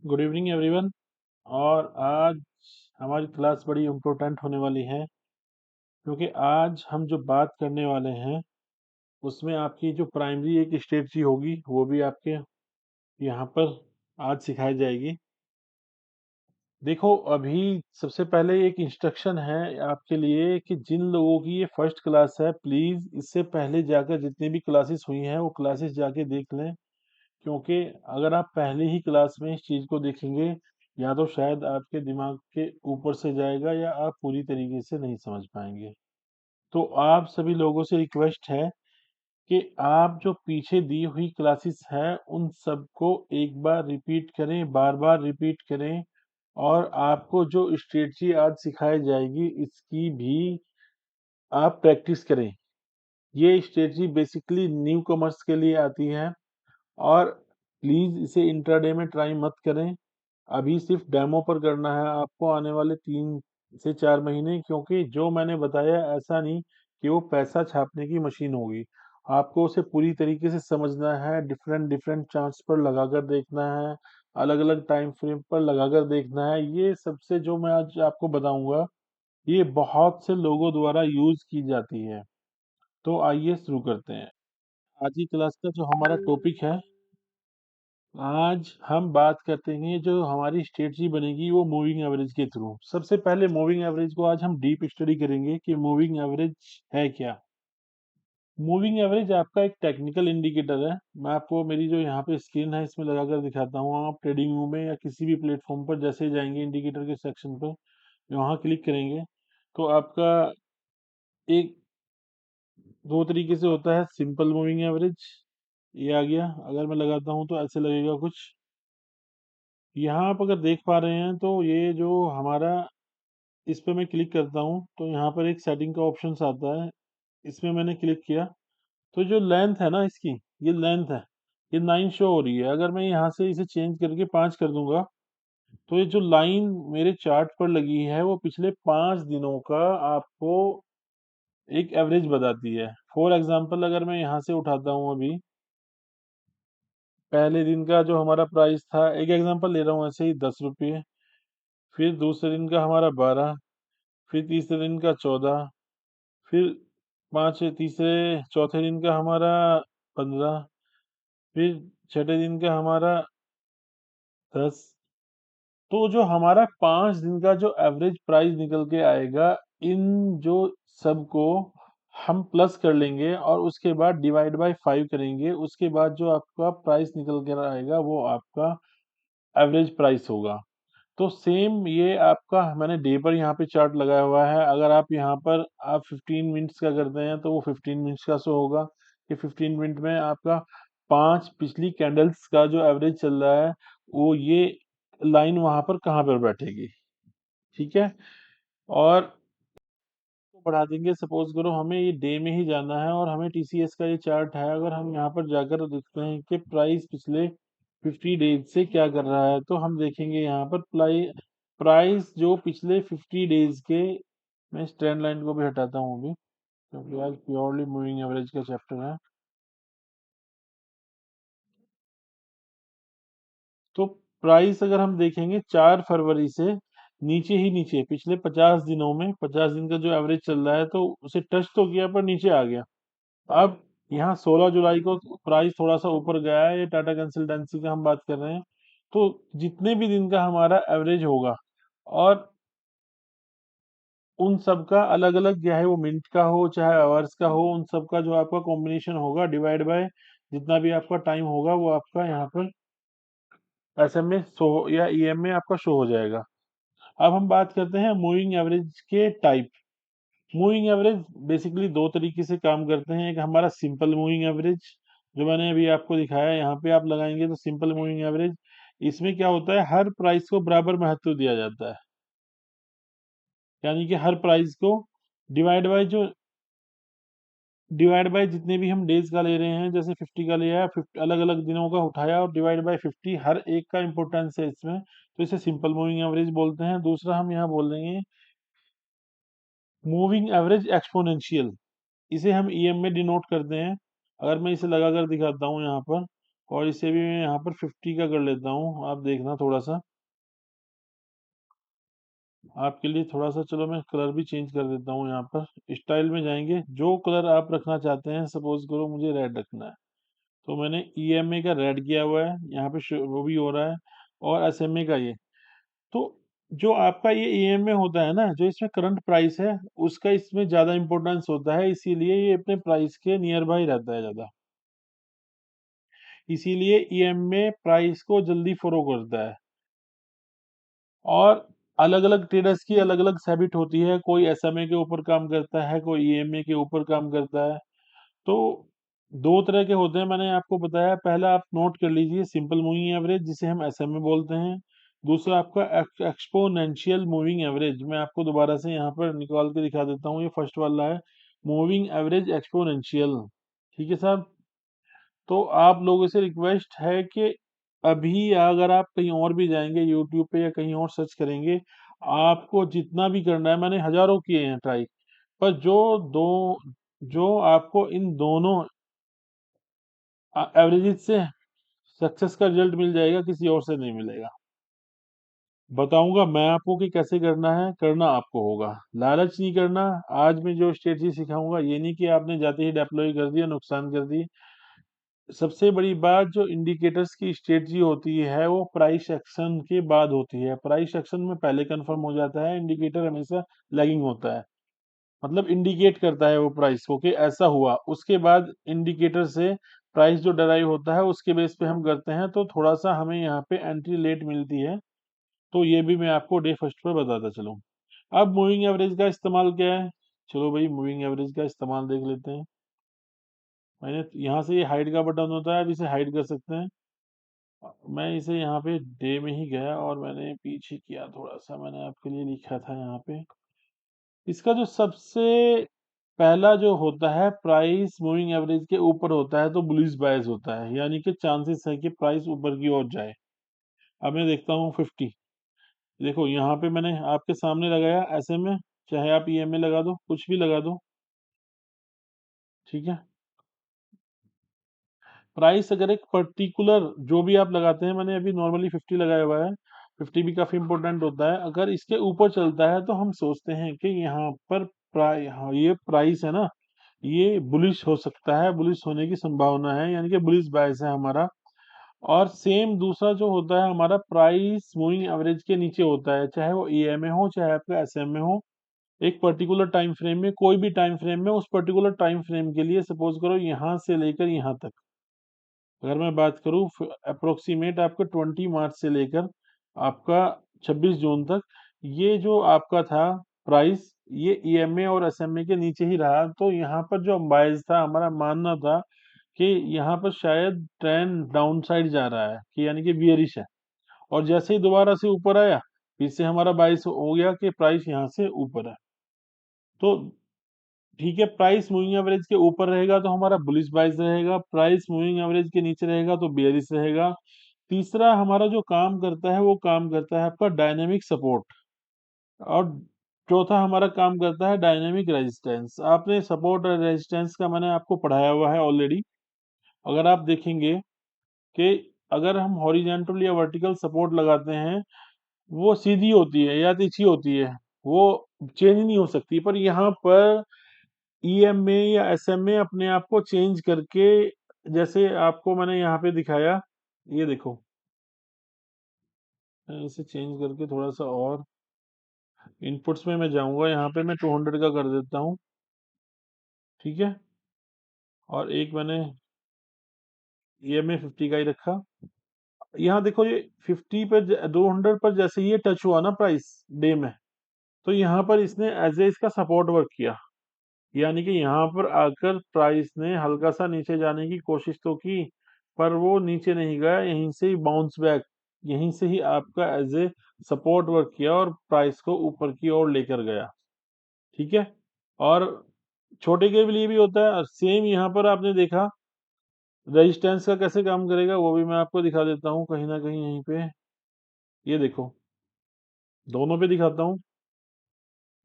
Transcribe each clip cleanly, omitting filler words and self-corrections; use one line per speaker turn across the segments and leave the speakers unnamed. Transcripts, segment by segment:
Good evening everyone. और आज हमारी क्लास बड़ी इम्पोर्टेंट होने वाली है, क्योंकि आज हम जो बात करने वाले हैं उसमें आपकी जो प्राइमरी एक स्ट्रेटजी होगी वो भी आपके यहाँ पर आज सिखाई जाएगी। देखो, अभी सबसे पहले एक इंस्ट्रक्शन है आपके लिए कि जिन लोगों की ये फर्स्ट क्लास है, प्लीज इससे पहले जाकर जितनी भी क्लासेस हुई हैं वो क्लासेस जाके देख लें, क्योंकि अगर आप पहले ही क्लास में इस चीज को देखेंगे, या तो शायद आपके दिमाग के ऊपर से जाएगा या आप पूरी तरीके से नहीं समझ पाएंगे। तो आप सभी लोगों से रिक्वेस्ट है कि आप जो पीछे दी हुई क्लासेस हैं उन सबको एक बार रिपीट करें, बार बार रिपीट करें, और आपको जो स्ट्रेटजी आज सिखाई जाएगी इसकी भी आप प्रैक्टिस करें। ये स्ट्रेटजी बेसिकली न्यू कमर्स के लिए आती है, और प्लीज इसे इंट्राडे में ट्राई मत करें। अभी सिर्फ डेमो पर करना है आपको आने वाले 3 से 4 महीने, क्योंकि जो मैंने बताया ऐसा नहीं कि वो पैसा छापने की मशीन होगी। आपको उसे पूरी तरीके से समझना है, डिफरेंट डिफरेंट चार्ट्स पर लगाकर देखना है, अलग अलग टाइम फ्रेम पर लगाकर देखना है। ये सबसे जो मैं आज आपको बताऊंगा ये बहुत से लोगों द्वारा यूज की जाती है। तो आइए शुरू करते हैं। आज की क्लास का जो हमारा टॉपिक है, आज हम बात करते हैं जो हमारी स्ट्रेटजी बनेगी वो मूविंग एवरेज के थ्रू। सबसे पहले मूविंग एवरेज को आज हम डीप स्टडी करेंगे कि मूविंग एवरेज है क्या। मूविंग एवरेज आपका एक टेक्निकल इंडिकेटर है। मैं आपको मेरी जो यहाँ पे स्क्रीन है इसमें लगाकर दिखाता हूँ। आप ट्रेडिंग व्यू में या किसी भी प्लेटफॉर्म पर जैसे ही जाएंगे इंडिकेटर के सेक्शन पर, वहाँ क्लिक करेंगे तो आपका एक दो तरीके से होता है। सिंपल मूविंग एवरेज ये आ गया, अगर मैं लगाता हूँ तो ऐसे लगेगा कुछ। यहाँ आप अगर देख पा रहे हैं तो ये जो हमारा, इस पे मैं क्लिक करता हूँ तो यहाँ पर एक सेटिंग का ऑप्शन आता है। इसमें मैंने क्लिक किया तो जो लेंथ है ना इसकी, ये लेंथ है, ये 9 शो हो रही है। अगर मैं यहाँ से इसे चेंज करके 5 कर दूंगा तो ये जो लाइन मेरे चार्ट पर लगी है वो पिछले 5 दिनों का आपको एक एवरेज बताती है। फॉर एग्जाम्पल अगर मैं यहाँ से उठाता हूँ अभी पहले दिन का जो हमारा प्राइस था, एक एग्जांपल ले रहा हूँ ऐसे ही 10 रुपये, फिर दूसरे दिन का हमारा 12, फिर तीसरे दिन का 14, फिर तीसरे चौथे दिन का हमारा 15, फिर छठे दिन का हमारा 10। तो जो हमारा 5 दिन का जो एवरेज प्राइस निकल के आएगा, इन जो सबको हम प्लस कर लेंगे और उसके बाद डिवाइड बाय 5 करेंगे। उसके बाद जो आपका प्राइस निकल कर आएगा वो आपका एवरेज प्राइस होगा। तो सेम ये आपका मैंने डे पर यहाँ पे चार्ट लगाया हुआ है। अगर आप यहाँ पर आप 15 मिनट्स का करते हैं तो वो 15 मिनट्स का शो होगा कि 15 मिनट में आपका 5 पिछली कैंडल्स का जो एवरेज चल रहा है वो ये लाइन वहां पर कहाँ पर बैठेगी। ठीक है। और तो बढ़ा देंगे, सपोज करो हमें ये डे में ही जाना है और हमें टीसीएस का ये चार्ट है। अगर हम यहाँ पर जाकर देखते हैं कि प्राइस पिछले 50 डेज से क्या कर रहा है, तो हम देखेंगे यहाँ पर प्राइस जो पिछले 50 डेज के, मैं इस ट्रेंड लाइन को भी हटाता हूँ अभी क्योंकि आज प्योरली मूविंग एवरेज का चैप्टर है। तो प्राइस अगर हम देखेंगे 4 फरवरी से नीचे ही नीचे पिछले 50 दिनों में, 50 दिन का जो एवरेज चल रहा है तो उसे टच तो किया पर नीचे आ गया। अब यहाँ 16 जुलाई को प्राइस थोड़ा सा ऊपर गया है, ये टाटा कंसल्टेंसी का हम बात कर रहे हैं। तो जितने भी दिन का हमारा एवरेज होगा और उन सब का अलग अलग, चाहे वो मिनट का हो चाहे आवर्स का हो, उन सब का जो आपका कॉम्बिनेशन होगा डिवाइड बाय जितना भी आपका टाइम होगा वो आपका यहाँ पर एसएम में शो या ईएम में आपका शो हो जाएगा। अब हम बात करते हैं मूविंग एवरेज के टाइप। मूविंग एवरेज बेसिकली दो तरीके से काम करते हैं। एक हमारा सिंपल मूविंग एवरेज जो मैंने अभी आपको दिखाया, यहाँ पे आप लगाएंगे तो सिंपल मूविंग एवरेज, इसमें क्या होता है हर प्राइस को बराबर महत्व दिया जाता है। यानी कि हर प्राइस को डिवाइड बाय जो डिवाइड बाय जितने भी हम डेज का ले रहे हैं, जैसे 50 का लिया है, 50 अलग अलग दिनों का उठाया और डिवाइड बाय 50, हर एक का इंपॉर्टेंस है इसमें, तो इसे सिंपल मूविंग एवरेज बोलते हैं। दूसरा हम यहाँ बोल देंगे मूविंग एवरेज एक्सपोनेंशियल, इसे हम ईएम में डिनोट करते हैं। अगर मैं इसे लगाकर दिखाता हूँ यहाँ पर, और इसे भी मैं यहाँ पर 50 का कर लेता हूँ, आप देखना थोड़ा सा आपके लिए थोड़ा सा। चलो मैं कलर भी चेंज कर देता हूँ, यहाँ पर स्टाइल में जाएंगे, जो कलर आप रखना चाहते हैं। सपोज करो मुझे रेड रखना है, तो मैंने ईएमए का रेड किया हुआ है, यहाँ पे वो भी हो रहा है, और एसएमए का ये। तो जो आपका ये ईएमए होता है ना, जो इसमें करंट प्राइस है, उसका इसमें ज्यादा इंपॉर्टेंस होता है, इसीलिए ये अपने प्राइस के नियर बाई रहता है ज्यादा। इसीलिए ईएमए प्राइस को जल्दी फॉलो करता है। और अलग अलग ट्रेडर्स की अलग अलग हैबिट होती है, कोई एसएमए के ऊपर काम करता है, कोई ईएमए के ऊपर काम करता है। तो दो तरह के होते हैं, मैंने आपको बताया। पहला आप नोट कर लीजिए, सिंपल मूविंग एवरेज, जिसे हम एसएमए बोलते हैं। दूसरा आपका एक्सपोनेंशियल मूविंग एवरेज। मैं आपको दोबारा से यहाँ पर निकाल के दिखा देता हूँ, ये फर्स्ट वाला है, मूविंग एवरेज एक्सपोनेंशियल। ठीक है साहब। तो आप लोगों से रिक्वेस्ट है कि अभी अगर आप कहीं और भी जाएंगे यूट्यूब पे या कहीं और सर्च करेंगे, आपको जितना भी करना है, मैंने हजारों किए हैं ट्राई, पर जो आपको इन दोनों एवरेजेस से सक्सेस का रिजल्ट मिल जाएगा, किसी और से नहीं मिलेगा। बताऊंगा मैं आपको कि कैसे करना है, करना आपको होगा। लालच नहीं करना। आज मैं जो स्ट्रेटजी सिखाऊंगा, ये नहीं कि आपने जाते ही डिप्लॉय कर दिया, नुकसान कर दिए। सबसे बड़ी बात, जो इंडिकेटर्स की स्ट्रेटजी होती है, वो प्राइस एक्शन के बाद होती है। प्राइस एक्शन में पहले कंफर्म हो जाता है, इंडिकेटर हमेशा लैगिंग होता है। मतलब इंडिकेट करता है वो प्राइस को कि ऐसा हुआ, उसके बाद इंडिकेटर से प्राइस जो डराइव होता है, उसके बेस पे हम करते हैं, तो थोड़ा सा हमें यहाँ पे एंट्री लेट मिलती है। तो ये भी मैं आपको डे फर्स्ट पर बताता चलूँ। अब मूविंग एवरेज का इस्तेमाल क्या है, चलो भाई मूविंग एवरेज का इस्तेमाल देख लेते हैं। मैंने यहाँ से, ये हाइड का बटन होता है, अब इसे हाइड कर सकते हैं। मैं इसे यहाँ पे डे में ही गया और मैंने पीछे किया थोड़ा सा, मैंने आपके लिए लिखा था यहाँ पे। इसका जो सबसे पहला जो होता है, प्राइस मूविंग एवरेज के ऊपर होता है, तो बुलिश बायस होता है, यानी कि चांसेस है कि प्राइस ऊपर की ओर जाए। अब मैं देखता हूँ 50। देखो यहाँ पे मैंने आपके सामने लगाया, ऐसे में चाहे आप ईएमए लगा दो, कुछ भी लगा दो, ठीक है। प्राइस अगर एक पर्टिकुलर जो भी आप लगाते हैं, मैंने अभी नॉर्मली 50 लगाया हुआ है, 50 भी काफी इंपॉर्टेंट होता है। अगर इसके ऊपर चलता है, तो हम सोचते हैं कि यहाँ पर हाँ, ये प्राइस है ना, ये बुलिश हो सकता है, बुलिश होने की संभावना है, यानी कि बुलिश बायस है हमारा। और सेम दूसरा जो होता है हमारा, प्राइस मूविंग एवरेज के नीचे होता है, चाहे वो ईएमए हो चाहे आपका एसएमए हो। एक पर्टिकुलर टाइम फ्रेम में, कोई भी टाइम फ्रेम में, उस पर्टिकुलर टाइम फ्रेम के लिए, सपोज करो यहाँ से लेकर यहाँ तक, अगर मैं बात करूँ अप्रोक्सीमेट आपका 20 मार्च से लेकर आपका 26 जून तक, ये जो आपका था प्राइस, ये ईएमए और एसएमए के नीचे ही रहा। तो यहाँ पर जो बायस था, हमारा मानना था कि यहाँ पर शायद ट्रेंड डाउन साइड जा रहा है, कि यानी कि बियरिश है। और जैसे ही दोबारा से ऊपर आया, फिर से हमारा बायस हो गया कि प्राइस यहाँ से ऊपर है। तो ठीक है, प्राइस मूविंग एवरेज के ऊपर रहेगा तो हमारा बुलिश बाइस रहेगा, प्राइस मूविंग एवरेज के नीचे रहेगा तो बेयरिश रहेगा। तीसरा हमारा जो काम करता है, वो काम करता है आपका डायनेमिक सपोर्ट। और चौथा हमारा काम करता है डायनेमिक रेजिस्टेंस। आपने सपोर्ट और रेजिस्टेंस का मैंने आपको पढ़ाया हुआ है ऑलरेडी। अगर आप देखेंगे कि अगर हम हॉरिजेंटल या वर्टिकल सपोर्ट लगाते हैं, वो सीधी होती है या तिरछी होती है, वो चेंज नहीं हो सकती। पर यहाँ पर ईएमए या एसएमए अपने आप को चेंज करके, जैसे आपको मैंने यहाँ पे दिखाया, ये देखो, मैं इसे चेंज करके थोड़ा सा और इनपुट्स में मैं जाऊंगा, यहाँ पे मैं 200 का कर देता हूँ, ठीक है। और एक मैंने ईएमए 50 का ही रखा। यहाँ देखो, ये 50 पर 200 पर जैसे ये टच हुआ ना प्राइस डे में, तो यहाँ पर इसने एज ए इसका सपोर्ट वर्क किया, यानी कि यहाँ पर आकर प्राइस ने हल्का सा नीचे जाने की कोशिश तो की, पर वो नीचे नहीं गया, यहीं से ही बाउंस बैक, यहीं से ही आपका एज ए सपोर्ट वर्क किया और प्राइस को ऊपर की ओर लेकर गया, ठीक है। और छोटे के लिए भी होता है, और सेम यहाँ पर आपने देखा रेजिस्टेंस का कैसे काम करेगा, वो भी मैं आपको दिखा देता हूँ कहीं ना कहीं यहीं पे। ये देखो, दोनों पे दिखाता हूँ।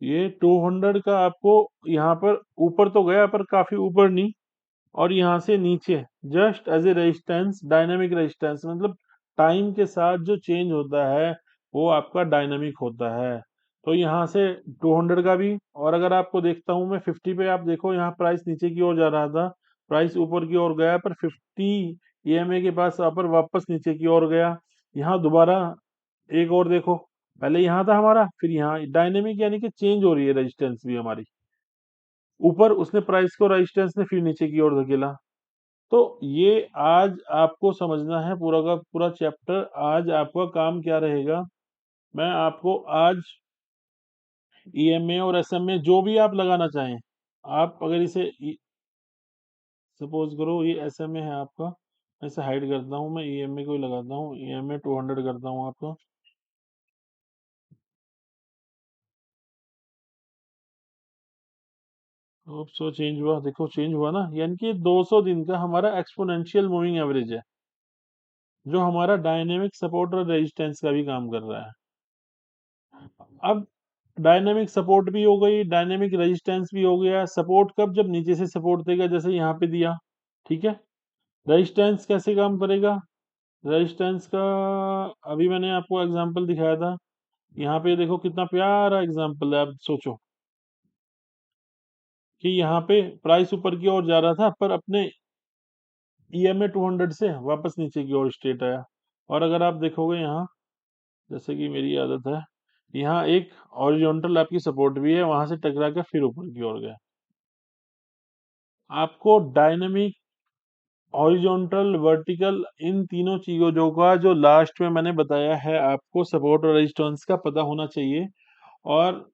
ये 200 का आपको यहाँ पर ऊपर तो गया, पर काफी ऊपर नहीं, और यहाँ से नीचे just as a resistance, dynamic resistance मतलब टाइम के साथ जो चेंज होता है वो आपका डायनामिक होता है। तो यहाँ से 200 का भी, और अगर आपको देखता हूँ मैं 50 पे, आप देखो यहाँ प्राइस नीचे की ओर जा रहा था, प्राइस ऊपर की ओर गया, पर 50 ईएमए के पास यहाँ पर वापस नीचे की ओर गया। यहाँ दोबारा एक और देखो, पहले यहाँ था हमारा, फिर यहाँ डायनेमिक यानी कि चेंज हो रही है रेजिस्टेंस भी हमारी, ऊपर उसने प्राइस को रेजिस्टेंस ने फिर नीचे की ओर धकेला। तो ये आज आपको समझना है पूरा का पूरा चैप्टर। आज आपका काम क्या रहेगा, मैं आपको आज ईएमए और एसएमए जो भी आप लगाना चाहें, आप अगर इसे सपोज करो ये एसएमए है आपका, मैं इसे हाइड करता हूँ, मैं ईएमए को ही लगाता हूँ, ईएमए 200 करता हूँ आपका। अब सो चेंज हुआ, देखो चेंज हुआ ना, यानी कि 200 दिन का हमारा एक्सपोनेंशियल मूविंग एवरेज है, जो हमारा डायनेमिक सपोर्ट और रेजिस्टेंस का भी काम कर रहा है। अब डायनेमिक सपोर्ट भी हो गई, डायनेमिक रेजिस्टेंस भी हो गया। सपोर्ट कब, जब नीचे से सपोर्ट देगा, जैसे यहाँ पे दिया, ठीक है। रेजिस्टेंस कैसे काम करेगा, रेजिस्टेंस का अभी मैंने आपको एग्जांपल दिखाया था, यहाँ पे देखो कितना प्यारा एग्जांपल है। आप सोचो कि यहाँ पे प्राइस ऊपर की ओर जा रहा था, पर अपने ईएमए 200 से वापस नीचे की ओर स्ट्रेट आया। और अगर आप देखोगे यहाँ, जैसे कि मेरी आदत है, यहाँ एक हॉरिजॉन्टल आपकी सपोर्ट भी है, वहां से टकरा के फिर ऊपर की ओर गया। आपको डायनेमिक, हॉरिजॉन्टल, वर्टिकल, इन तीनों चीजों का जो लास्ट में मैंने बताया है, आपको सपोर्ट और रेजिस्टेंस का पता होना चाहिए। और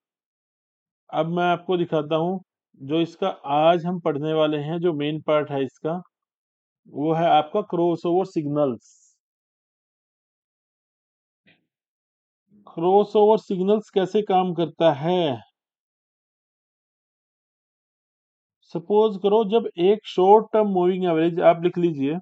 अब मैं आपको दिखाता हूँ जो इसका आज हम पढ़ने वाले हैं, जो मेन पार्ट है इसका, वो है आपका क्रॉसओवर सिग्नल्स। क्रॉसओवर सिग्नल्स कैसे काम करता है, सपोज करो जब एक शॉर्ट टर्म मूविंग एवरेज, आप लिख लीजिए,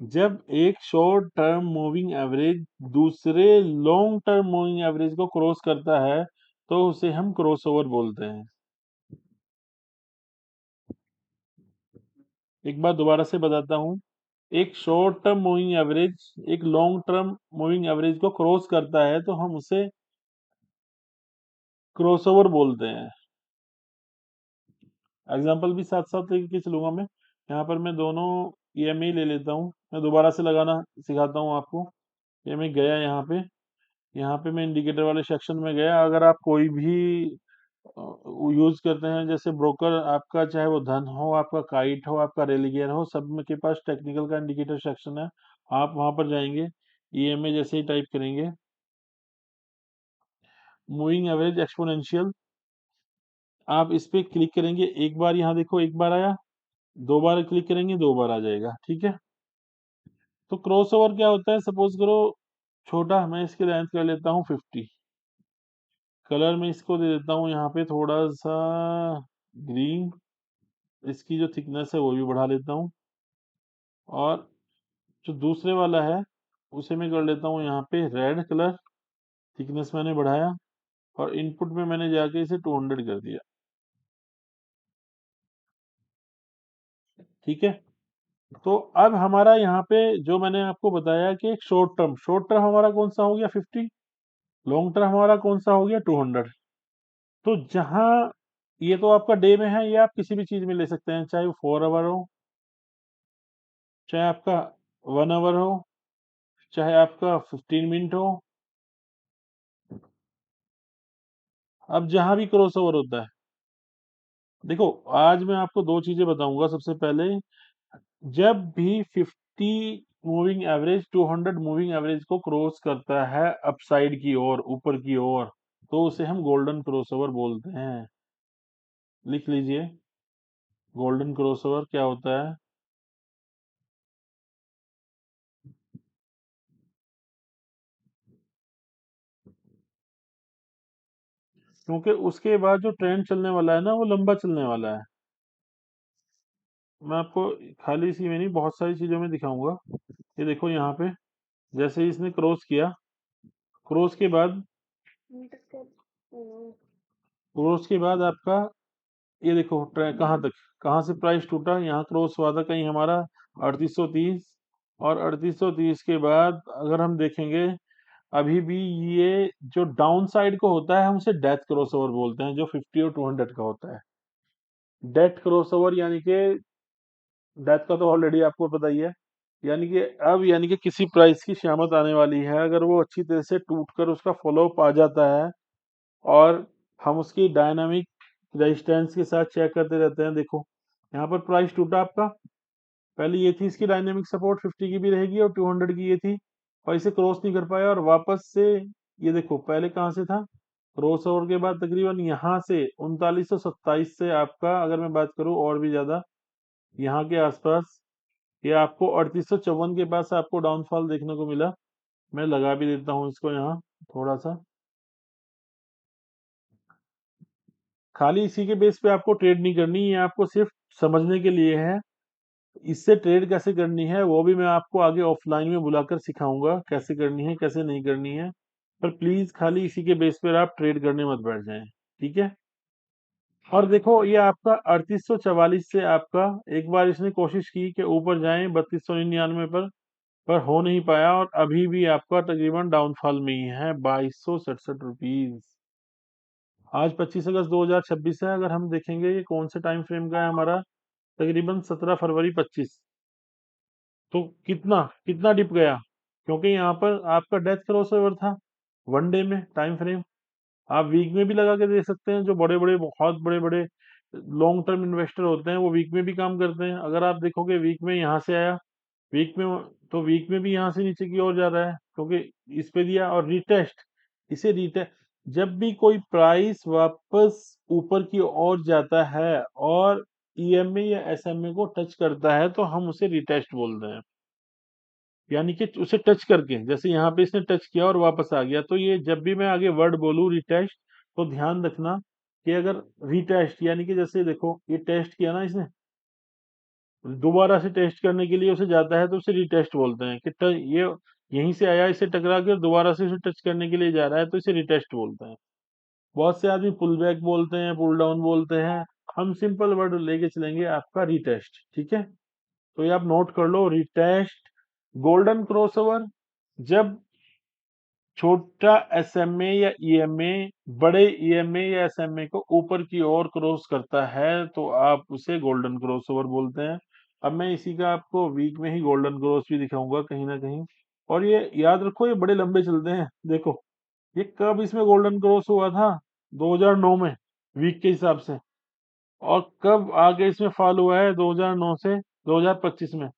जब एक शॉर्ट टर्म मूविंग एवरेज दूसरे लॉन्ग टर्म मूविंग एवरेज को क्रॉस करता है, तो उसे हम क्रॉसओवर बोलते हैं। एक बार दोबारा से बताता हूँ, एक शॉर्ट टर्म मूविंग एवरेज एक लॉन्ग टर्म मूविंग एवरेज को क्रॉस करता है, तो हम उसे क्रॉसओवर बोलते हैं। एग्जाम्पल भी साथ साथ लेके चलूंगा मैं, यहाँ पर मैं दोनों ईएमआई ले लेता हूँ, मैं दोबारा से लगाना सिखाता हूँ आपको। ये मैं गया यहाँ पे मैं इंडिकेटर वाले सेक्शन में गया। अगर आप कोई भी यूज करते हैं, जैसे ब्रोकर आपका, चाहे वो धन हो, आपका काइट हो, आपका रेलिगेयर हो, सब में के पास टेक्निकल का इंडिकेटर सेक्शन है। आप वहां पर जाएंगे, ईएमए जैसे ही टाइप करेंगे, मूविंग एवरेज एक्सपोनेंशियल, आप इस पे क्लिक करेंगे, एक बार यहाँ देखो एक बार आया, दो बार क्लिक करेंगे दो बार आ जाएगा, ठीक है। तो क्रॉस ओवर क्या होता है, सपोज करो छोटा, मैं इसकी लेंथ कर लेता हूँ 50, कलर में इसको दे देता हूँ यहाँ पे थोड़ा सा ग्रीन, इसकी जो थिकनेस है वो भी बढ़ा लेता हूँ, और जो दूसरे वाला है उसे मैं कर लेता हूँ यहाँ पे रेड कलर, थिकनेस मैंने बढ़ाया, और इनपुट में मैंने जाके इसे 200 कर दिया, ठीक है। तो अब हमारा यहाँ पे जो मैंने आपको बताया कि एक शॉर्ट टर्म हमारा कौन सा हो गया 50, लॉन्ग टर्म हमारा कौन सा हो गया 200। तो जहाँ ये तो आपका डे में है, ये आप किसी भी चीज में ले सकते हैं, चाहे वो 4 आवर हो, चाहे आपका 1 आवर हो, चाहे आपका 15 मिनट हो, अब जहां भी क्रॉस ओवर होता है, देखो आज मैं आपको दो चीजें बताऊंगा। सबसे पहले, जब भी 50 मूविंग एवरेज 200 मूविंग एवरेज को क्रॉस करता है अपसाइड की ओर, ऊपर की ओर, तो उसे हम गोल्डन क्रॉसओवर बोलते हैं। लिख लीजिए, गोल्डन क्रॉसओवर क्या होता है। क्योंकि उसके बाद जो ट्रेंड चलने वाला है ना, वो लंबा चलने वाला है। मैं आपको खाली इसी में नहीं, बहुत सारी चीजों में दिखाऊंगा। ये देखो यहाँ पे, जैसे ही इसने क्रॉस किया, क्रॉस के बाद क्रॉस के बाद आपका ये देखो कहाँ तक, कहाँ से प्राइस टूटा, यहाँ क्रॉस हुआ था कहीं हमारा 3830, और 3830 के बाद अगर हम देखेंगे अभी भी ये जो डाउन साइड को होता है हम उसे डेथ क्रॉसओवर बोलते हैं, जो 50 और 200 का होता है। डेथ क्रॉसओवर यानी कि डेथ का तो ऑलरेडी आपको पता ही है, यानी कि अब यानी कि किसी प्राइस की शामत आने वाली है, अगर वो अच्छी तरह से टूट कर उसका फॉलोअप आ जाता है और हम उसकी डायनामिक रेजिस्टेंस के साथ चेक करते रहते हैं। देखो यहाँ पर प्राइस टूटा आपका, पहले ये थी इसकी डायनेमिक सपोर्ट 50 की भी रहेगी और 200 की ये थी, और इसे क्रॉस नहीं कर पाया और वापस से ये देखो पहले कहाँ से था, क्रॉस ओवर के बाद तकरीबन यहाँ से 3927 से आपका अगर मैं बात करूँ और भी ज्यादा यहाँ के आसपास, ये आपको 3854 के पास आपको डाउनफॉल देखने को मिला। मैं लगा भी देता हूँ इसको यहाँ थोड़ा सा, खाली इसी के बेस पे आपको ट्रेड नहीं करनी, ये आपको सिर्फ समझने के लिए है। इससे ट्रेड कैसे करनी है वो भी मैं आपको आगे ऑफलाइन में बुलाकर सिखाऊंगा, कैसे करनी है कैसे नहीं करनी है। पर प्लीज खाली इसी के बेस पर आप ट्रेड करने मत बैठ जाएं, ठीक है। और देखो ये आपका 3844 से आपका एक बार इसने कोशिश की कि ऊपर जाएं 3299 पर हो नहीं पाया, और अभी भी आपका तकरीबन डाउनफॉल में ही है 2267 रुपीज। आज 25 अगस्त 2026 है, अगर हम देखेंगे ये कौन से टाइम फ्रेम का है हमारा, तकरीबन 17 फरवरी 25। तो कितना कितना डिप गया, क्योंकि यहाँ पर आपका डेथ क्रॉसओवर था वन डे में टाइम फ्रेम। आप वीक में भी लगा के दे सकते हैं, जो बड़े बड़े बहुत बड़े बड़े लॉन्ग टर्म इन्वेस्टर होते हैं वो वीक में भी काम करते हैं। अगर आप देखोगे वीक में यहाँ से आया, वीक में, तो वीक में भी यहाँ से नीचे की ओर जा रहा है क्योंकि इस पे दिया और रिटेस्ट, इसे रिटेस्ट, जब भी कोई प्राइस वापस ऊपर की ओर जाता है और ईएमए या एसएमए को टच करता है तो हम उसे रिटेस्ट बोलते हैं। यानी कि उसे टच करके, जैसे यहाँ पे इसने टच किया और वापस आ गया, तो ये जब भी मैं आगे वर्ड बोलूँ रिटेस्ट, तो ध्यान रखना कि अगर रिटेस्ट यानी कि जैसे देखो ये टेस्ट किया ना इसने, दोबारा से टेस्ट करने के लिए उसे जाता है तो उसे रिटेस्ट बोलते हैं कि ये यहीं से आया इसे टकरा के और दोबारा से उसे टच करने के लिए जा रहा है तो इसे रिटेस्ट बोलते हैं। बहुत से आदमी पुल बैक बोलते हैं, पुल डाउन बोलते हैं, हम सिंपल वर्ड लेके चलेंगे आपका रिटेस्ट, ठीक है। तो ये आप नोट कर लो, रिटेस्ट, गोल्डन क्रॉसओवर, जब छोटा एसएमए या ईएमए बड़े ईएमए या एसएमए को ऊपर की ओर क्रॉस करता है तो आप उसे गोल्डन क्रॉसओवर बोलते हैं। अब मैं इसी का आपको वीक में ही गोल्डन क्रॉस भी दिखाऊंगा कहीं ना कहीं। और ये याद रखो ये बड़े लंबे चलते हैं, देखो ये कब इसमें गोल्डन क्रॉस हुआ था, 2009 में, वीक के हिसाब से, और कब आगे इसमें फॉल हुआ है 2009 से 2025 में,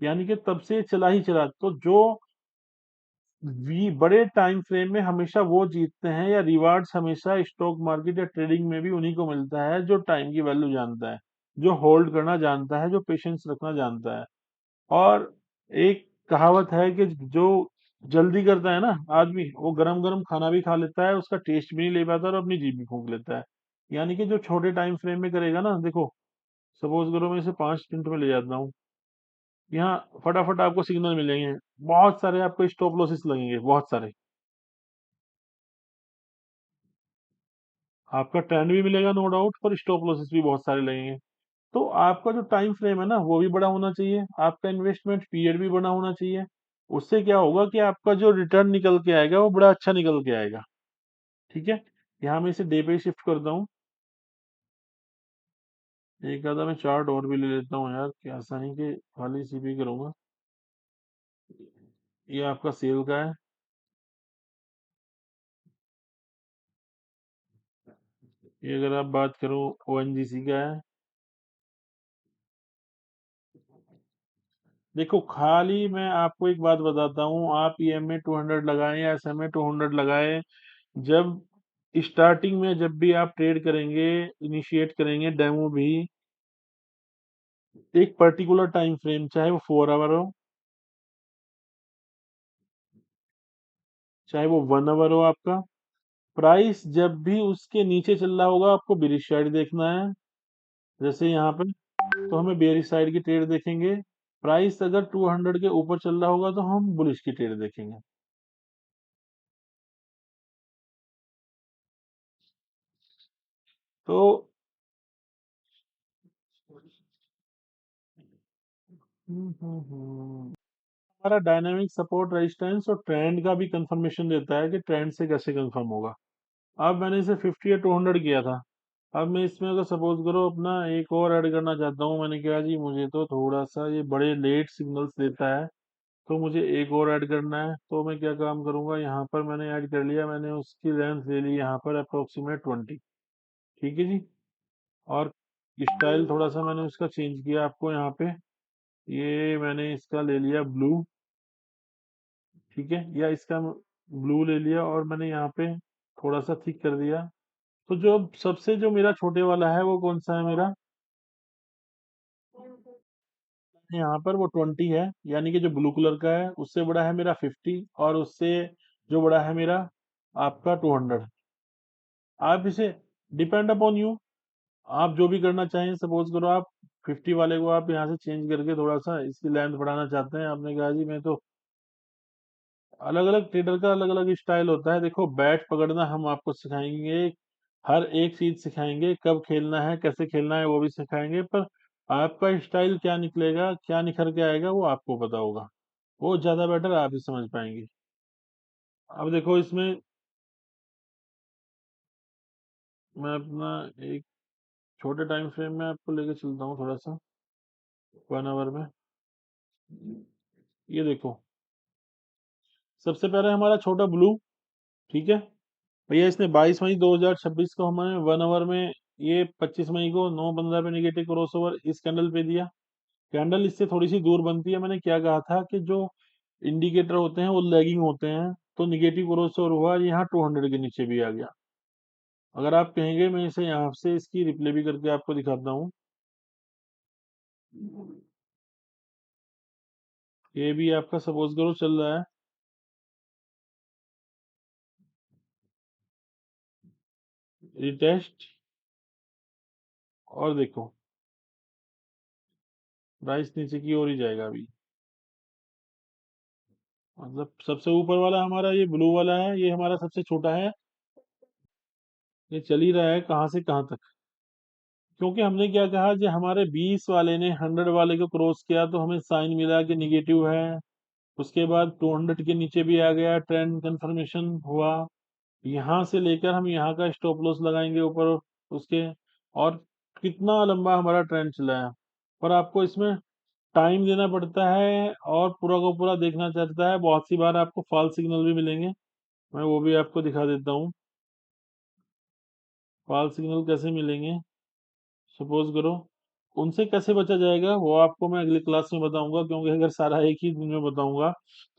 यानी कि तब से ये चला ही चला। तो जो वी बड़े टाइम फ्रेम में हमेशा वो जीतते हैं, या रिवार्ड्स हमेशा स्टॉक मार्केट या ट्रेडिंग में भी उन्हीं को मिलता है जो टाइम की वैल्यू जानता है, जो होल्ड करना जानता है, जो पेशेंस रखना जानता है। और एक कहावत है कि जो जल्दी करता है ना आदमी, वो गरम गरम खाना भी खा लेता है, उसका टेस्ट भी नहीं ले पाता और अपनी जीभ भी फूंक लेता है। यानी कि जो छोटे टाइम फ्रेम में करेगा ना, देखो सपोज करो मैं इसे 5 मिनट में ले जाता हूँ, यहाँ फटाफट आपको सिग्नल मिलेंगे, बहुत सारे आपको स्टॉप लॉसेस लगेंगे, बहुत सारे, आपका ट्रेंड भी मिलेगा नो डाउट, पर स्टॉप लॉसेस भी बहुत सारे लगेंगे। तो आपका जो टाइम फ्रेम है ना वो भी बड़ा होना चाहिए, आपका इन्वेस्टमेंट पीरियड भी बड़ा होना चाहिए। उससे क्या होगा कि आपका जो रिटर्न निकल के आएगा वो बड़ा अच्छा निकल के आएगा, ठीक है। यहाँ मैं इसे डे पे शिफ्ट करता हूँ, एक आधा मैं चार्ट और भी ले लेता हूँ यार, कि ऐसा नहीं कि खाली सीपी करूंगा। ये आपका सेल का है, ये अगर आप बात करो ओएनजीसी का है। देखो खाली मैं आपको एक बात बताता हूँ, आप ईएमए 200 लगाएं या एसएमए 200 लगाएं, जब स्टार्टिंग में जब भी आप ट्रेड करेंगे, इनिशिएट करेंगे डेमो भी, एक पर्टिकुलर टाइम फ्रेम, चाहे वो 4 आवर हो, चाहे वो 1 आवर हो, आपका प्राइस जब भी उसके नीचे चल रहा होगा आपको बेरिश साइड देखना है। जैसे यहाँ पे तो हमें बेरिश साइड की ट्रेड देखेंगे, प्राइस अगर 200 के ऊपर चल रहा होगा तो हम बुलिश की ट्रेड देखेंगे। तो हमारा डायनामिक सपोर्ट रेजिस्टेंस और ट्रेंड का भी कंफर्मेशन देता है कि ट्रेंड से कैसे कंफर्म होगा। अब मैंने इसे 50 या 200 किया था। अब मैं इसमें अगर सपोज करो अपना एक और ऐड करना चाहता हूँ, मैंने कहा जी मुझे तो थोड़ा सा ये बड़े लेट सिग्नल्स देता है, तो मुझे एक और ऐड करना है। तो मैं क्या काम करूंगा, यहाँ पर मैंने ऐड कर लिया, मैंने उसकी लेंथ ले ली यहाँ पर अप्रोक्सीमेट 20। ठीक है जी। और स्टाइल थोड़ा सा मैंने उसका चेंज किया आपको यहाँ पे, ये मैंने इसका ले लिया ब्लू। ठीक है, या इसका ब्लू ले लिया और मैंने यहाँ पे थोड़ा सा थिक कर दिया। तो जो सबसे जो मेरा छोटे वाला है वो कौन सा है मेरा, यहाँ पर वो 20 है, यानी कि जो ब्लू कलर का है उससे बड़ा है मेरा 50, और उससे जो बड़ा है मेरा आपका 200। आप इसे डिपेंड अपॉन यू, आप जो भी करना चाहें। सपोज करो आप 50 वाले को आप यहाँ से चेंज करके थोड़ा सा इसकी लेंथ बढ़ाना चाहते हैं, आपने कहा जी मैं तो, अलग अलग ट्रेडर का अलग अलग स्टाइल होता है। देखो बैट पकड़ना हम आपको सिखाएंगे, हर एक चीज सिखाएंगे, कब खेलना है कैसे खेलना है वो भी सिखाएंगे, पर आपका स्टाइल क्या निकलेगा क्या निखर के आएगा वो आपको पता होगा, वो ज्यादा बेटर आप ही समझ पाएंगे। अब देखो इसमें मैं अपना एक छोटे टाइम फ्रेम में आपको लेके चलता हूँ थोड़ा सा, 1 आवर में। ये देखो सबसे पहले हमारा छोटा ब्लू। ठीक है भैया, इसने 22 मई 2026 को हमारे 1 आवर में, ये 25 मई को 9:15 पे निगेटिव क्रॉस ओवर इस कैंडल पे दिया। कैंडल इससे थोड़ी सी दूर बनती है, मैंने क्या कहा था कि जो इंडिकेटर होते हैं वो लैगिंग होते हैं, तो निगेटिव क्रॉस ओवर हुआ, यहाँ 200 के नीचे भी आ गया। अगर आप कहेंगे मैं इसे यहाँ से इसकी रिप्ले भी करके आपको दिखाता हूँ, ये भी आपका सपोज करो चल रहा है, रिटेस्ट, और देखो प्राइस नीचे की ओर ही जाएगा अभी। मतलब सबसे ऊपर वाला हमारा ये ब्लू वाला है, ये हमारा सबसे छोटा है, ये चल ही रहा है कहाँ से कहाँ तक। क्योंकि हमने क्या कहा कि हमारे 20 वाले ने 100 वाले को क्रॉस किया, तो हमें साइन मिला कि निगेटिव है। उसके बाद 200 के नीचे भी आ गया, ट्रेंड कंफर्मेशन हुआ। यहाँ से लेकर हम यहाँ का स्टॉप लॉस लगाएंगे ऊपर उसके, और कितना लंबा हमारा ट्रेंड चला है। पर आपको इसमें टाइम देना पड़ता है और पूरा को पूरा देखना चाहता है, बहुत सी बार आपको फॉल्स सिग्नल भी मिलेंगे, मैं वो भी आपको दिखा देता हूँ। फॉल्स सिग्नल कैसे मिलेंगे, सपोज करो, उनसे कैसे बचा जाएगा वो आपको मैं अगली क्लास में बताऊंगा, क्योंकि अगर सारा एक ही दिन में बताऊंगा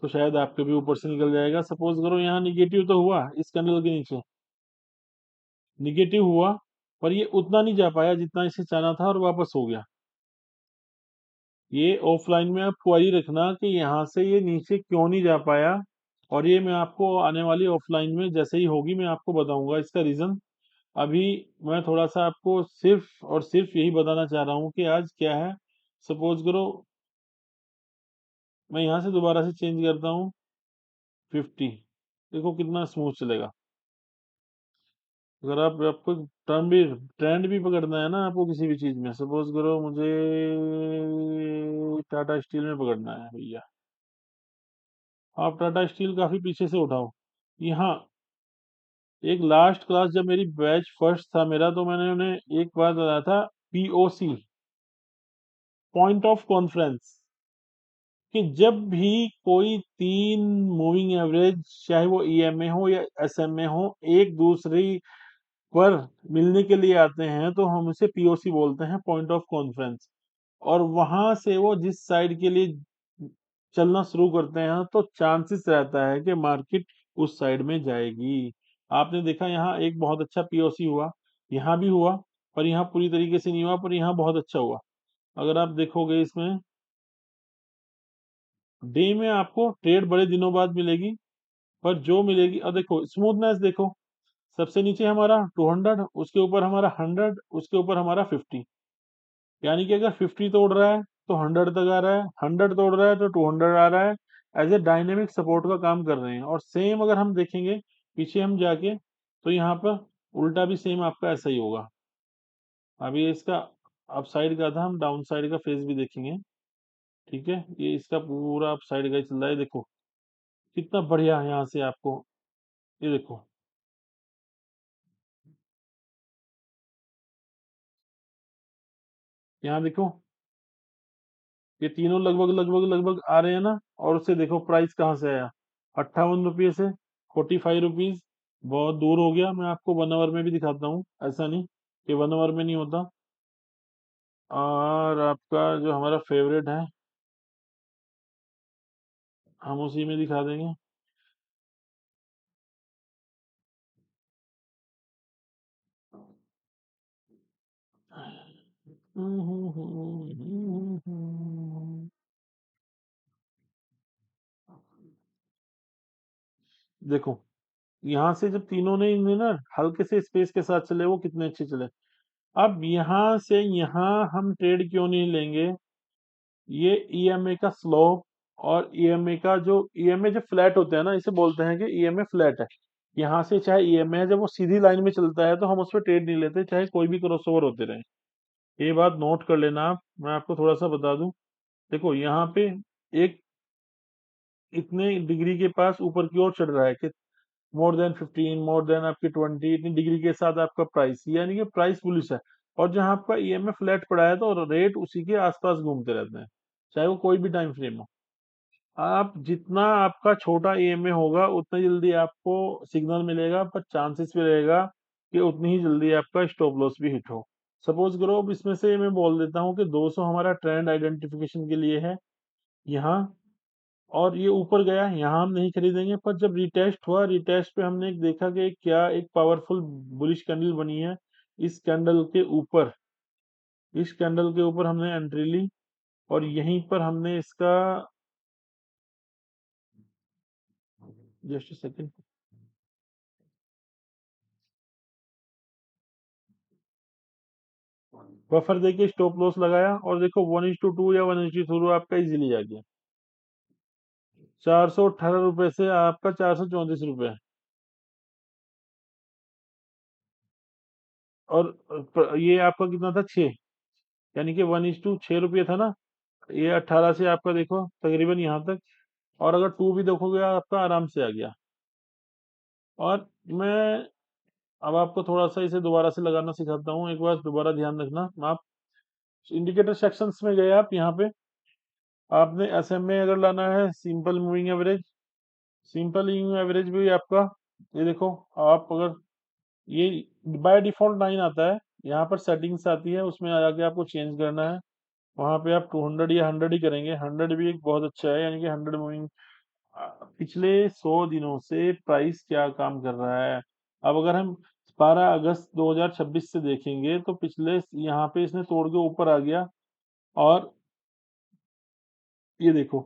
तो शायद आपके भी ऊपर से निकल जाएगा। सपोज करो यहाँ निगेटिव तो हुआ इस कैंडल के नीचे, निगेटिव हुआ, पर ये उतना नहीं जा पाया जितना इसे जाना था और वापस हो गया। ये ऑफलाइन में आप क्वेरी रखना कि यहाँ से ये नीचे क्यों नहीं जा पाया, और ये मैं आपको आने वाली ऑफलाइन में जैसे ही होगी मैं आपको बताऊंगा इसका रीजन। अभी मैं थोड़ा सा आपको सिर्फ और सिर्फ यही बताना चाह रहा हूँ कि आज क्या है। सपोज करो मैं यहाँ से दोबारा से चेंज करता हूँ 50, देखो कितना स्मूथ चलेगा। अगर आप आपको टर्म भी ट्रेंड भी पकड़ना है ना आपको किसी भी चीज में, सपोज करो मुझे टाटा स्टील में पकड़ना है भैया, आप टाटा स्टील काफी पीछे से उठाओ। यहाँ एक लास्ट क्लास जब मेरी बैच फर्स्ट था मेरा, तो मैंने उन्हें एक बात बताया था, पीओसी, पॉइंट ऑफ कॉन्फ्रेंस, कि जब भी कोई तीन मूविंग एवरेज, चाहे वो ईएमए हो या एसएमए हो, एक दूसरी पर मिलने के लिए आते हैं तो हम उसे पीओसी बोलते हैं, पॉइंट ऑफ कॉन्फ्रेंस। और वहां से वो जिस साइड के लिए चलना शुरू करते हैं तो चांसेस रहता है कि मार्केट उस साइड में जाएगी। आपने देखा यहाँ एक बहुत अच्छा पीओसी हुआ, यहाँ भी हुआ, पर यहाँ पूरी तरीके से नहीं हुआ, पर यहाँ बहुत अच्छा हुआ। अगर आप देखोगे इसमें डे में आपको ट्रेड बड़े दिनों बाद मिलेगी, पर जो मिलेगी, अब देखो स्मूथनेस देखो, सबसे नीचे हमारा 200, उसके ऊपर हमारा 100, उसके ऊपर हमारा 50। यानी कि अगर 50 तोड़ रहा है तो 100 तक आ रहा है, 100 तोड़ रहा है तो 200 आ रहा है, एज ए डायनेमिक सपोर्ट का काम कर रहे हैं। और सेम अगर हम देखेंगे पीछे हम जाके, तो यहाँ पर उल्टा भी सेम आपका ऐसा ही होगा। अभी इसका अप साइड का था, हम डाउन साइड का फेज भी देखेंगे। ठीक है, ये इसका पूरा आप साइड का चल रहा है, देखो कितना बढ़िया है यहाँ से आपको, ये देखो, यहाँ देखो, ये तीनों लगभग लगभग लगभग आ रहे हैं ना, और उससे देखो प्राइस कहाँ से आया, 58 रुपये से 45 रुपीज। बहुत दूर हो गया, मैं आपको 1 आवर में भी दिखाता हूँ, ऐसा नहीं कि 1 आवर में नहीं होता। और आपका जो हमारा फेवरेट है, हम उसी में दिखा देंगे। देखो, यहाँ से जब तीनों ने इन्हें ना हल्के से स्पेस के साथ चले, वो कितने अच्छे चले। अब यहाँ से यहाँ हम ट्रेड क्यों नहीं लेंगे, ये ईएमए का स्लोप और ईएमए का जो ईएमए जब फ्लैट होते हैं ना, इसे बोलते हैं कि ईएमए फ्लैट है। यहाँ से चाहे ईएमए है, जब वो सीधी लाइन में चलता है तो हम उस पर ट्रेड नहीं लेते, चाहे कोई भी क्रॉसओवर होते रहे। ये बात नोट कर लेना आप, मैं आपको थोड़ा सा बता दूं। देखो यहाँ पे एक इतने डिग्री के पास ऊपर की ओर चढ़ रहा है कि मोर देन 15, मोर देन आपकी 20, इतनी डिग्री के साथ आपका प्राइस, यानी कि प्राइस बुलिश है। और जहां आपका ईएमए फ्लैट पड़ा है तो रेट उसी के आसपास घूमते रहते हैं, चाहे वो कोई भी टाइम फ्रेम हो। आप जितना आपका छोटा ईएमए होगा उतना जल्दी आपको सिग्नल मिलेगा, पर चांसेस भी रहेगा कि उतनी ही जल्दी आपका स्टॉप लॉस भी हिट हो। सपोज करो, अब इसमें से मैं बोल देता हूँ कि 200 हमारा ट्रेंड आइडेंटिफिकेशन के लिए है यहाँ, और ये ऊपर गया, यहाँ हम नहीं खरीदेंगे। पर जब रिटेस्ट हुआ, रिटेस्ट पे हमने एक देखा कि क्या एक पावरफुल बुलिश कैंडल बनी है, इस कैंडल के ऊपर, इस कैंडल के ऊपर हमने एंट्री ली, और यहीं पर हमने इसका, जस्ट सेकंड, बफर देके स्टॉप लॉस लगाया, और देखो 1:2 या 1:2 आपका इजीली आ गया। 418 रुपए से आपका 434 रुपए। और ये आपका कितना था, 6, यानी कि 1:6 रुपये था ना। ये 18 से आपका देखो तकरीबन यहाँ तक, और अगर 2 भी देखोगे आपका आराम से आ गया। और मैं अब आपको थोड़ा सा इसे दोबारा से लगाना सिखाता हूँ, एक बार दोबारा ध्यान रखना। आप इंडिकेटर सेक्शंस में गए, आप यहाँ पे आपने एसएमए अगर लाना है, simple moving average, simple moving average भी आपका, ये देखो, आप अगर ये बाय डिफॉल्ट 9 आता है, यहाँ पर सेटिंग्स आती है, उसमें आके आपको चेंज करना है। वहां पे आप 200 या 100 ही करेंगे, 100 भी एक बहुत अच्छा है, यानी कि 100 मूविंग। पिछले 100 दिनों से प्राइस क्या काम कर रहा है। अब अगर हम 12 अगस्त 2026 से देखेंगे तो पिछले यहाँ पे इसने तोड़ के ऊपर आ गया, और ये देखो,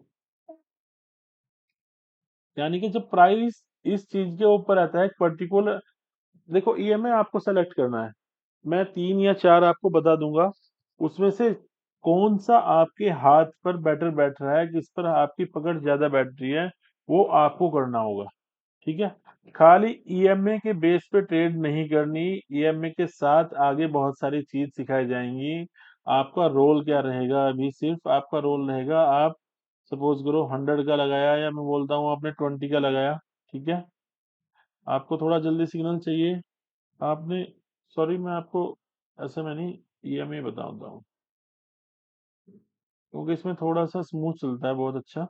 यानी कि जब प्राइस इस चीज के ऊपर आता है, एक पर्टिकुलर, देखो ईएमए आपको सेलेक्ट करना है। मैं 3 या 4 आपको बता दूंगा, उसमें से कौन सा आपके हाथ पर बेटर बैठ रहा है, किस पर आपकी पकड़ ज्यादा बैठ रही है, वो आपको करना होगा। ठीक है, खाली ईएमए के बेस पे ट्रेड नहीं करनी, ईएमए के साथ आगे बहुत सारी चीज सिखाई जाएंगी। आपका रोल क्या रहेगा, अभी सिर्फ आपका रोल रहेगा, आप सपोज करो 100 का लगाया, या मैं बोलता हूँ आपने 20 का लगाया, ठीक है, आपको थोड़ा जल्दी सिग्नल चाहिए, आपने, सॉरी मैं आपको ऐसे में नहीं, ईएमए बताता हूँ, क्योंकि इसमें थोड़ा सा स्मूथ चलता है, बहुत अच्छा।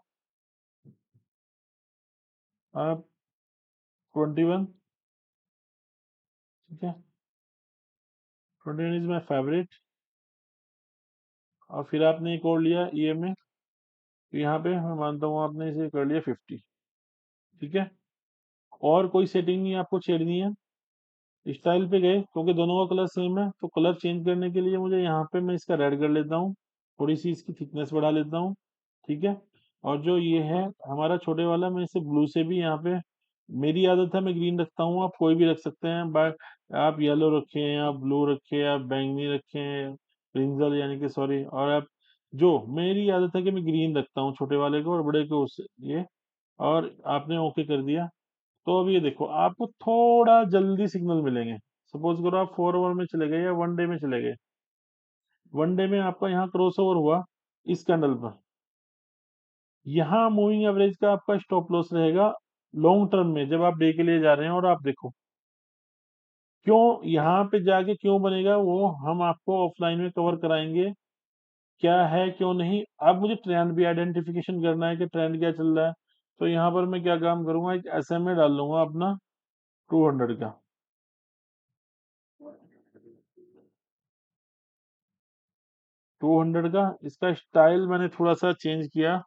आप 21, ठीक है, 21 इज माई फेवरेट। और फिर आपने एक और लिया ईएमए, तो यहाँ पे मैं मानता हूँ आपने इसे कर लिया 50, ठीक है। और कोई सेटिंग नहीं आपको छेड़नी है, स्टाइल पे गए, क्योंकि दोनों का कलर सेम है, तो कलर चेंज करने के लिए मुझे यहाँ पे मैं इसका रेड कर लेता हूँ, थोड़ी सी इसकी थिकनेस बढ़ा लेता हूँ, ठीक है। और जो ये है हमारा छोटे वाला, मैं इसे ब्लू से भी यहाँ पे, मेरी आदत है मैं ग्रीन रखता हूँ, आप कोई भी रख सकते हैं, बट आप येलो रखें, आप ब्लू रखें, आप बैंगनी रखें, ब्रिंजल यानी कि सॉरी, और आप, जो मेरी आदत है कि मैं ग्रीन रखता हूँ छोटे वाले को, और बड़े को उस ये, और आपने ओके कर दिया। तो अब ये देखो, आपको थोड़ा जल्दी सिग्नल मिलेंगे। सपोज करो आप 4 आवर में चले गए या 1 डे में चले गए, 1 डे में आपका यहाँ क्रॉस ओवर हुआ इस कैंडल पर, यहाँ मूविंग एवरेज का आपका स्टॉप लॉस रहेगा लॉन्ग टर्म में, जब आप डे के लिए जा रहे हैं। और आप देखो क्यों यहाँ पे जाके क्यों बनेगा, वो हम आपको ऑफलाइन में कवर कराएंगे, क्या है क्यों नहीं। अब मुझे ट्रेंड भी आइडेंटिफिकेशन करना है कि ट्रेंड क्या चल रहा है। तो यहाँ पर मैं क्या काम करूंगा, एक एसएमए डाल लूंगा अपना 200 का। 200 का इसका स्टाइल मैंने थोड़ा सा चेंज किया।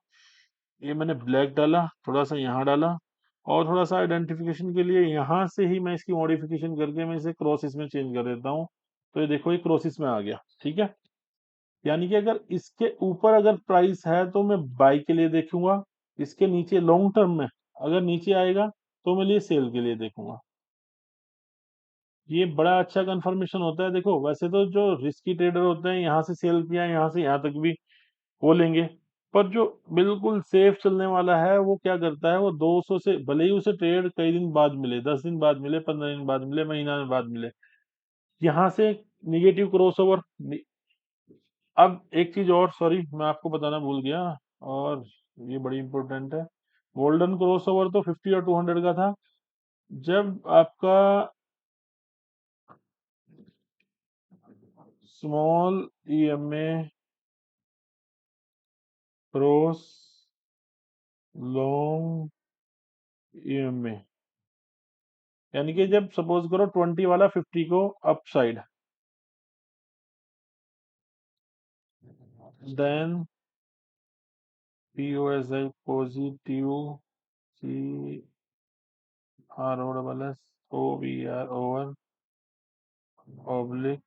ये मैंने ब्लैक डाला, थोड़ा सा यहाँ डाला, और थोड़ा सा आइडेंटिफिकेशन के लिए यहाँ से ही मैं इसकी मॉडिफिकेशन करके मैं इसे क्रॉसिस में चेंज कर देता हूँ। तो ये देखो ये क्रॉसिस में आ गया, ठीक है। यानी कि अगर इसके ऊपर अगर प्राइस है तो मैं बाई के लिए देखूंगा, इसके नीचे लॉन्ग टर्म में अगर नीचे आएगा तो मैं लिए सेल के लिए देखूंगा। ये बड़ा अच्छा कंफर्मेशन होता है। देखो वैसे तो जो रिस्की ट्रेडर होते हैं यहाँ से सेल किया यहाँ से यहाँ तक भी वो लेंगे, पर जो बिल्कुल सेफ चलने वाला है वो क्या करता है, वो 200 से भले ही उसे ट्रेड कई दिन बाद मिले, 10 दिन बाद मिले, 15 दिन बाद मिले, महीना बाद मिले, यहाँ से निगेटिव क्रॉसओवर। अब एक चीज और, सॉरी मैं आपको बताना भूल गया, और ये बड़ी इंपॉर्टेंट है। गोल्डन क्रॉसओवर तो 50 और 200 का था। जब आपका small EMA cross long EMA, यानी कि जब सपोज करो 20 वाला 50 को upside, then POSI positive, CROSS OVR over oblique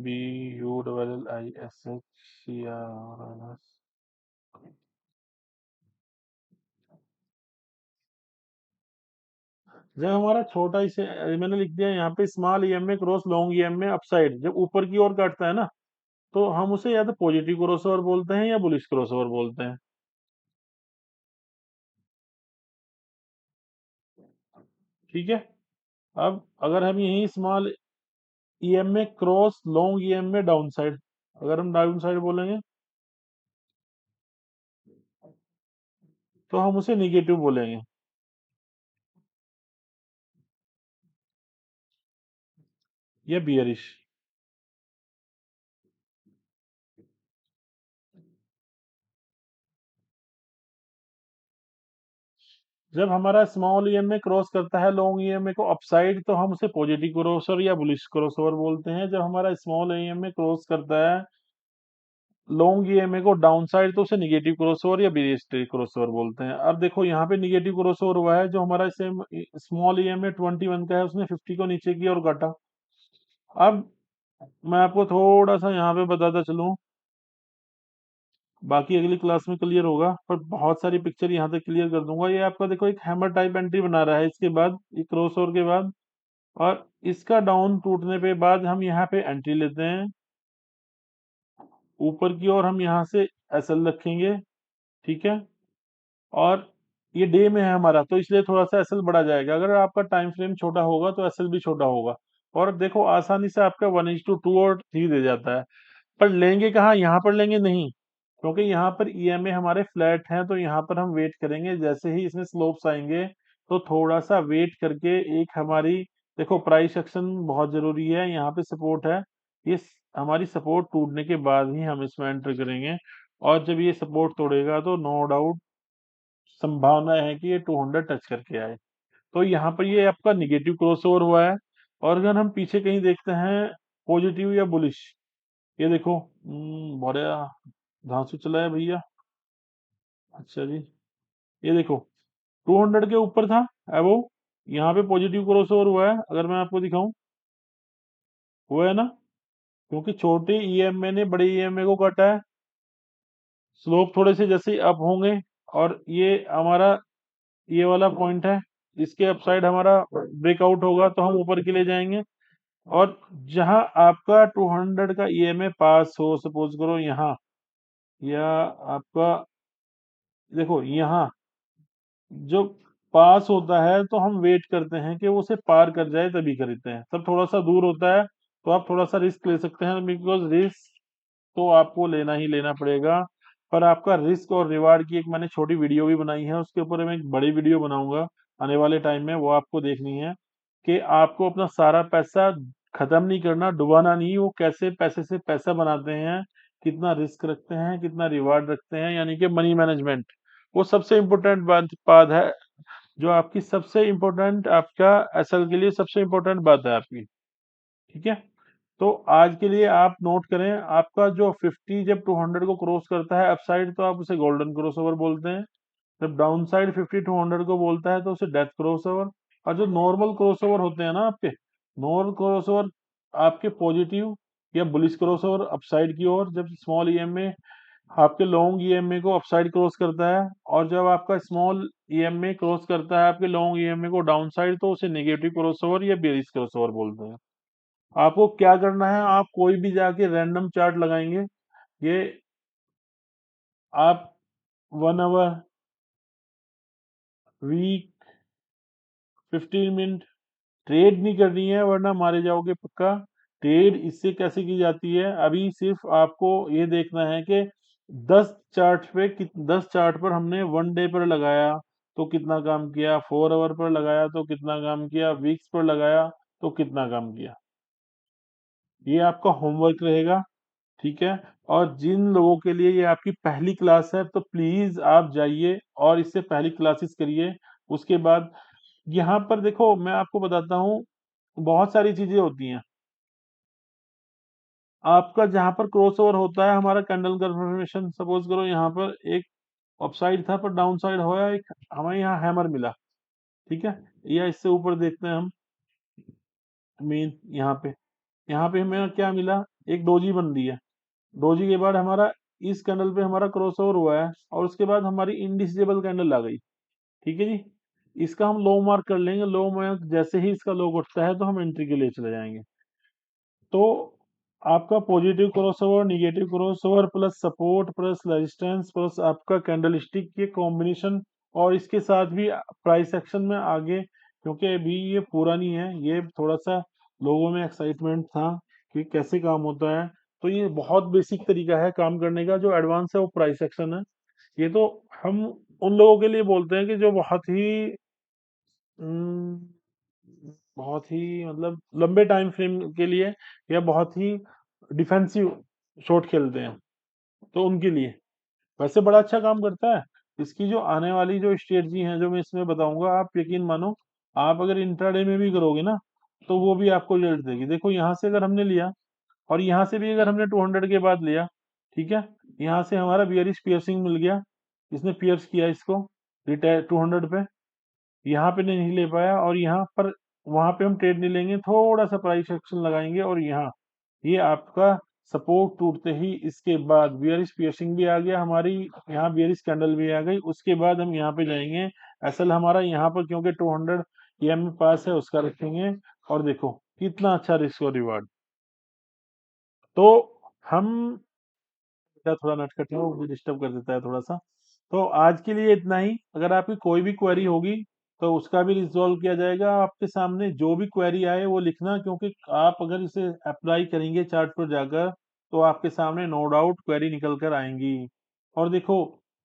BULLISH जब हमारा छोटा इसे मैंने लिख दिया यहाँ पे small EMA cross long EMA upside, जब ऊपर की ओर काटता है ना, तो हम उसे या तो पॉजिटिव क्रॉसओवर बोलते हैं या बुलिश क्रॉसओवर बोलते हैं, ठीक है। अब अगर हम यही small EMA cross long EMA down side, अगर हम डाउन साइड बोलेंगे तो हम उसे निगेटिव बोलेंगे या बियरिश। जब हमारा स्मॉल ईएमए क्रॉस करता है लॉन्ग ईएमए को अपसाइड, तो हम उसे पॉजिटिव क्रॉसओवर या बुलिश क्रॉसओवर बोलते हैं। जब हमारा स्मॉल ईएमए क्रॉस करता है लॉन्ग ईएमए को डाउन साइड, तो उसे निगेटिव क्रॉसओवर या बेरियस क्रॉसओवर बोलते हैं। अब देखो यहाँ पे निगेटिव क्रॉसओवर हुआ है, जो हमारा सेम स्मॉल ईएमए 21 का है, उसने 50 को नीचे की और काटा। अब मैं आपको थोड़ा सा यहाँ पे बताता चलूं, बाकी अगली क्लास में क्लियर होगा, पर बहुत सारी पिक्चर यहाँ तक क्लियर कर दूंगा। ये आपका देखो एक हैमर टाइप एंट्री बना रहा है इसके बाद, ये क्रॉसओवर के बाद, और इसका डाउन टूटने पे बाद हम यहाँ पे एंट्री लेते हैं, ऊपर की ओर हम यहाँ से एसएल रखेंगे, ठीक है। और ये डे में है हमारा, तो इसलिए थोड़ा सा एसएल बढ़ा जाएगा। अगर आपका टाइम फ्रेम छोटा होगा तो एसएल भी छोटा होगा। और देखो आसानी से आपका 1:2 और 3 दे जाता है। पर लेंगे कहाँ, यहाँ पर लेंगे नहीं, क्योंकि यहाँ पर ईएमए हमारे फ्लैट हैं, तो यहाँ पर हम वेट करेंगे। जैसे ही इसमें स्लोप्स आएंगे तो थोड़ा सा वेट करके एक हमारी, देखो प्राइस एक्शन बहुत जरूरी है, यहाँ पे सपोर्ट है, ये हमारी सपोर्ट टूटने के बाद ही हम इसमें एंटर करेंगे। और जब ये सपोर्ट तोड़ेगा तो नो डाउट संभावना है कि ये 200 टच करके आए। तो यहाँ पर ये आपका निगेटिव क्रॉसओवर हुआ है। और अगर हम पीछे कहीं देखते हैं पॉजिटिव या बुलिश, ये देखो बड़ा धांसू चला है भैया। अच्छा जी, ये देखो 200 के ऊपर था एबो, यहाँ पे पॉजिटिव क्रॉसओवर हुआ है, अगर मैं आपको दिखाऊं, हुआ है ना, क्योंकि छोटे ईएमए ने बड़े ईएमए को काटा है। स्लोप थोड़े से जैसे अप होंगे, और ये हमारा ये वाला पॉइंट है, इसके अपसाइड हमारा ब्रेकआउट होगा तो हम ऊपर के लिए जाएंगे। और जहां आपका 200 का ईएमए पास हो, सपोज करो यहाँ, या आपका देखो यहाँ जो पास होता है, तो हम वेट करते हैं कि वो उसे पार कर जाए तभी खरीदते हैं। तब थोड़ा सा दूर होता है तो आप थोड़ा सा रिस्क ले सकते हैं, बिकॉज रिस्क तो आपको लेना ही लेना पड़ेगा। पर आपका रिस्क और रिवार्ड की एक मैंने छोटी वीडियो भी बनाई है, उसके ऊपर मैं एक बड़ी वीडियो बनाऊंगा आने वाले टाइम में, वो आपको देखनी है कि आपको अपना सारा पैसा खत्म नहीं करना, डुबाना नहीं, वो कैसे पैसे से पैसा बनाते हैं, कितना रिस्क रखते हैं, कितना रिवार्ड रखते हैं, यानी कि मनी मैनेजमेंट। वो सबसे इम्पोर्टेंट बात बात है, जो आपकी सबसे इम्पोर्टेंट, आपका एसएल के लिए सबसे इम्पोर्टेंट बात है आपकी। ठीक है, तो आज के लिए आप नोट करें, आपका जो 50 जब 200 को क्रॉस करता है अपसाइड, तो आप उसे गोल्डन क्रॉसओवर बोलते हैं। जब डाउन साइड 50 200 को बोलता है तो उसे डेथ क्रॉसओवर। और जो नॉर्मल क्रॉसओवर होते हैं ना आपके, नॉर्मल क्रॉसओवर आपके पॉजिटिव या बुलिश क्रॉसओवर अपसाइड की ओर, जब स्मॉल ईएमए आपके लॉन्ग ईएमए को अपसाइड क्रॉस करता है, और जब आपका स्मॉल ईएमए क्रॉस करता है आपके लॉन्ग ईएमए को डाउन साइड, तो उसे नेगेटिव क्रॉसओवर या बेरिश क्रॉसओवर बोलते हैं। आपको क्या करना है, आप कोई भी जाके रैंडम चार्ट लगाएंगे, ये आप 1 आवर, वीक, 15 मिनट ट्रेड नहीं करनी है, वरना मारे जाओगे पक्का। ट्रेड इससे कैसे की जाती है, अभी सिर्फ आपको ये देखना है कि 10 चार्ट पर हमने 1 डे पर लगाया तो कितना काम किया, 4 आवर पर लगाया तो कितना काम किया, वीक्स पर लगाया तो कितना काम किया। ये आपका होमवर्क रहेगा। ठीक है, और जिन लोगों के लिए ये आपकी पहली क्लास है, तो प्लीज आप जाइए और इससे पहली क्लासेस करिए। उसके बाद यहाँ पर देखो, मैं आपको बताता हूँ, बहुत सारी चीजें होती हैं। आपका जहां पर क्रॉस ओवर होता है, हमारा कैंडल कंफर्मेशन, सपोज करो यहाँ पर एक अपसाइड था पर डाउन साइड होया, एक हमें यहाँ हैमर मिला। ठीक है, या इससे ऊपर देखते हैं हम, मेन यहाँ पे हमें क्या मिला, एक डोजी बन रही है। डोजी के बाद हमारा इस कैंडल पे हमारा क्रॉस ओवर हुआ है, और उसके बाद हमारी इनडिसिजेबल कैंडल आ गई। ठीक है जी, इसका हम लो मार्क कर लेंगे, लो मार्क जैसे ही इसका लो उठता है तो हम एंट्री के लिए चले जाएंगे। तो आपका positive crossover, negative crossover, plus support, plus resistance, plus आपका कैंडल स्टिक के कॉम्बिनेशन, और इसके साथ भी प्राइस एक्शन में आगे, क्योंकि अभी ये पूरा नहीं है, ये थोड़ा सा लोगों में एक्साइटमेंट था कि कैसे काम होता है। तो ये बहुत बेसिक तरीका है काम करने का, जो एडवांस है वो प्राइस एक्शन है। ये तो हम उन लोगों के लिए बोलते हैं कि जो उम, बहुत ही मतलब लंबे टाइम फ्रेम के लिए, या बहुत ही डिफेंसिव शॉट खेलते हैं, तो उनके लिए वैसे बड़ा अच्छा काम करता है। इसकी जो आने वाली जो स्ट्रेटजी है, जो मैं इसमें बताऊंगा, आप यकीन मानो, आप अगर इंट्राडे में भी करोगे ना, तो वो भी आपको रिजल्ट देगी। देखो यहाँ से अगर हमने लिया, और यहाँ से भी अगर हमने 200 के बाद लिया, ठीक है, यहाँ से हमारा बियरिश पियर्सिंग मिल गया, इसने पियर्स किया इसको रिटायर 200 पे, यहाँ पे नहीं ले पाया, और यहाँ पर वहां पे हम ट्रेड नहीं लेंगे, थोड़ा सा प्राइस एक्शन लगाएंगे, और यहाँ ये आपका सपोर्ट टूटते ही इसके बाद बियरिश पियर्सिंग भी आ गया हमारी, यहाँ बियरिश कैंडल भी आ गई, उसके बाद हम यहाँ पे जाएंगे। असल हमारा यहाँ पर क्योंकि 200 ईएमए पास है, उसका रखेंगे। और देखो कितना अच्छा रिस्क और रिवार्ड। तो हम, बेटा थोड़ा नटखट है, वो मुझे डिस्टर्ब कर देता है थोड़ा सा। तो आज के लिए इतना ही, अगर आपकी कोई भी क्वेरी होगी तो उसका भी रिजॉल्व किया जाएगा। आपके सामने जो भी क्वेरी आए वो लिखना, क्योंकि आप अगर इसे अप्लाई करेंगे चार्ट पर जाकर, तो आपके सामने नो डाउट क्वेरी निकल कर आएंगी। और देखो,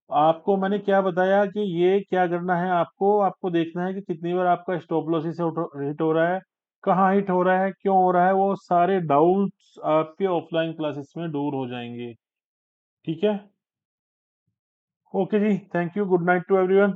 आपको मैंने क्या बताया कि ये क्या करना है, आपको आपको देखना है कि कितनी बार आपका स्टॉप लॉस से हिट हो रहा है, कहाँ हिट हो रहा है, क्यों हो रहा है, वो सारे डाउट्स आपके ऑफलाइन क्लासेस में दूर हो जाएंगे। ठीक है, ओके जी, thank you, good night to everyone.